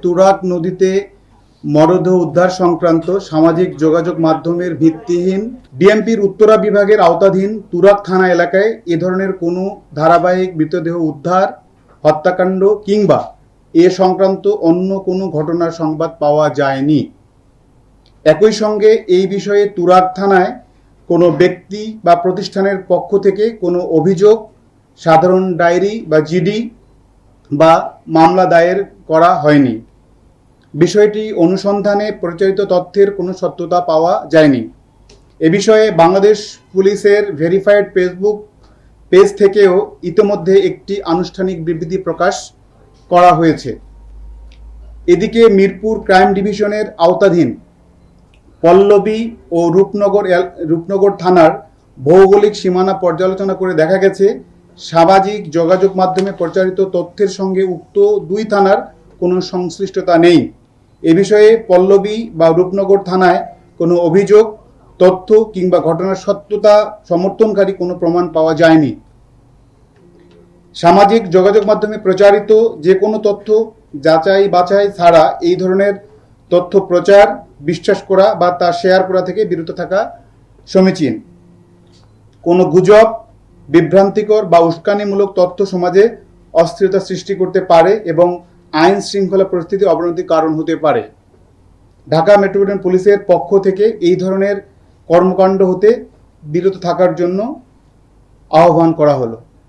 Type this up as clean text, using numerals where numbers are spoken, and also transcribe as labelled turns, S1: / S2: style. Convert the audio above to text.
S1: তুরাগ নদীতে মরদেহ উদ্ধার সংক্রান্ত সামাজিক যোগাযোগ মাধ্যমের ভিত্তিহীন ডিএমপির উত্তরা বিভাগের আওতাধীন তুরাগ থানা এলাকায় এ ধরনের কোনো ধারাবাহিক মৃতদেহ উদ্ধার, হত্যাকাণ্ড কিংবা এ সংক্রান্ত অন্য কোনো ঘটনার সংবাদ পাওয়া যায়নি। একই সঙ্গে এই বিষয়ে তুরাগ থানায় কোনো ব্যক্তি বা প্রতিষ্ঠানের পক্ষ থেকে কোনো অভিযোগ, সাধারণ ডায়েরি বা জিডি বা মামলা দায়ের করা হয়নি। বিষয়টি অনুসন্ধানে প্রচারিত তথ্যের কোনো সত্যতা পাওয়া যায়নি। এ বিষয়ে বাংলাদেশ পুলিশের ভেরিফাইড ফেসবুক পেজ থেকেও ইতিমধ্যে একটি আনুষ্ঠানিক বিবৃতি প্রকাশ করা হয়েছে। এদিকে মিরপুর ক্রাইম ডিভিশনের আওতাধীন পল্লবী ও রূপনগর থানার ভৌগোলিক সীমানা পর্যালোচনা করে দেখা গেছে, সামাজিক যোগাযোগ মাধ্যমে প্রচারিত তথ্যের সঙ্গে উক্ত দুই থানার কোনো সংশ্লিষ্টতা নেই। এ বিষয়ে পল্লবী বা রূপনগর থানায় কোনো অভিযোগ, তথ্য কিংবা ঘটনার সত্যতা সমর্থনকারী কোনো প্রমাণ পাওয়া যায়নি। সামাজিক যোগাযোগ মাধ্যমে প্রচারিত যে কোনো তথ্য যাচাই বাছাই ছাড়া এই ধরনের তথ্য প্রচার, বিশ্বাস করা বা তা শেয়ার করা থেকে বিরত থাকা সমীচীন। কোনো গুজব, বিভ্রান্তিকর বা উস্কানিমূলক তথ্য সমাজে অস্থিরতা সৃষ্টি করতে পারে এবং আইন শৃঙ্খলা পরিস্থিতির অবনতির কারণ হতে পারে। ঢাকা মেট্রোপলিটন পুলিশের পক্ষ থেকে এই ধরনের কর্মকাণ্ড হতে বিরত থাকার জন্য আহ্বান করা হলো।